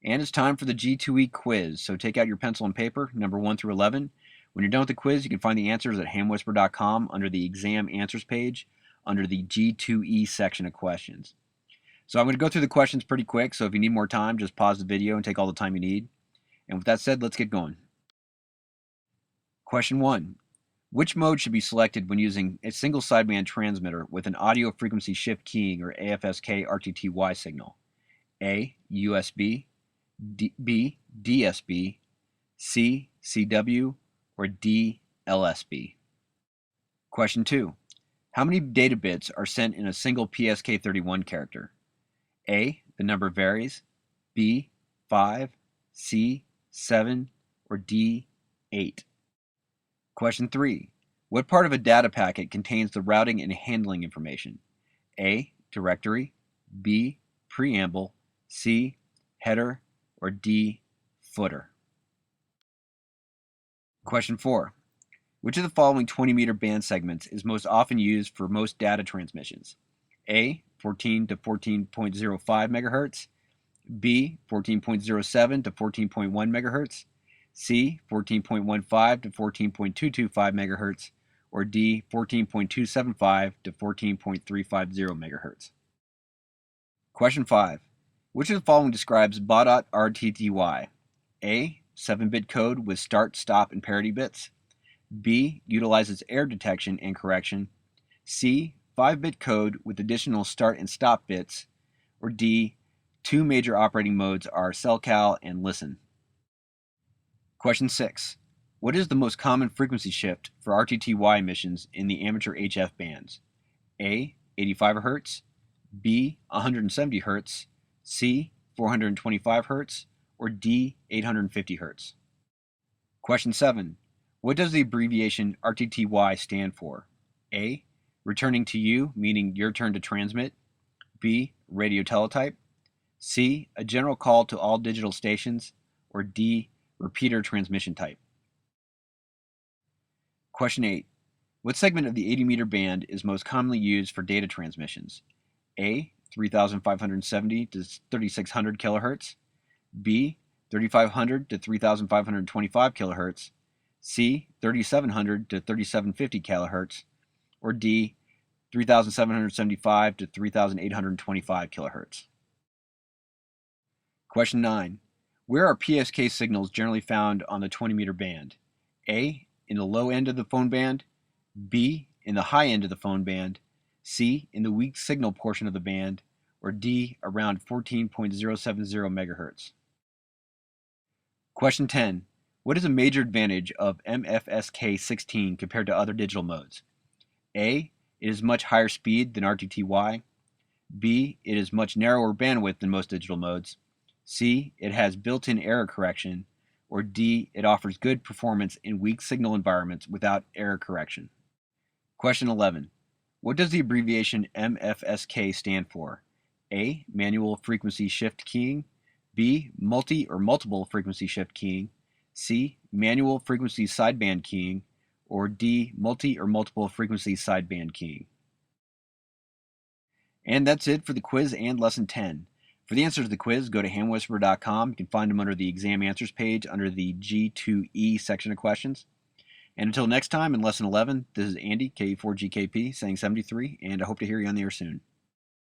And it's time for the G2E quiz. So take out your pencil and paper, number 1 through 11. When you're done with the quiz, you can find the answers at hamwhisper.com under the exam answers page, under the G2E section of questions. So I'm going to go through the questions pretty quick, so if you need more time, just pause the video and take all the time you need. And with that said, let's get going. Question 1. Which mode should be selected when using a single sideband transmitter with an audio frequency shift keying or AFSK RTTY signal? A. USB, B. DSB, C. CW, or D. LSB? Question 2. How many data bits are sent in a single PSK31 character? A. The number varies, B. 5, C. 7, or D. 8? Question 3. What part of a data packet contains the routing and handling information? A. Directory, B. Preamble, C. Header, or D. Footer? Question 4. Which of the following 20-meter band segments is most often used for most data transmissions? A. 14 to 14.05 MHz, B. 14.07 to 14.1 MHz, C. 14.15 to 14.225 MHz, or D. 14.275 to 14.350 MHz? Question 5. Which of the following describes baud RTTY? A. 7-bit code with start, stop, and parity bits. B. Utilizes error detection and correction. C. 5-bit code with additional start and stop bits. Or D. 2 major operating modes are cellcal and listen. Question 6. What is the most common frequency shift for RTTY emissions in the amateur HF bands? A. 85 Hz, B. 170 Hz, C. 425 Hz, or D. 850 Hz? Question 7. What does the abbreviation RTTY stand for? A. Returning to you, meaning your turn to transmit. B. Radio teletype. C. A general call to all digital stations. Or D. Repeater transmission type? Question 8. What segment of the 80-meter band is most commonly used for data transmissions? A. 3,570 to 3,600 kHz. B. 3,500 to 3,525 kHz. C. 3,700 to 3,750 kHz. Or D. 3,775 to 3,825 kHz? Question 9. Where are PSK signals generally found on the 20-meter band? A. In the low end of the phone band. B. In the high end of the phone band. C. In the weak signal portion of the band. Or D. Around 14.070 MHz? Question 10. What is a major advantage of MFSK 16 compared to other digital modes? A. It is much higher speed than RTTY. B. It is much narrower bandwidth than most digital modes. C. It has built-in error correction. Or D. It offers good performance in weak signal environments without error correction. Question 11. What does the abbreviation MFSK stand for? A. Manual frequency shift keying. B. Multi or multiple frequency shift keying. C. Manual frequency sideband keying. Or D. Multi or multiple frequency sideband keying? And that's it for the quiz and lesson 10. For the answers to the quiz, go to hamwhisper.com. You can find them under the exam answers page under the G2E section of questions. And until next time in lesson 11, this is Andy, K4GKP, saying 73, and I hope to hear you on the air soon.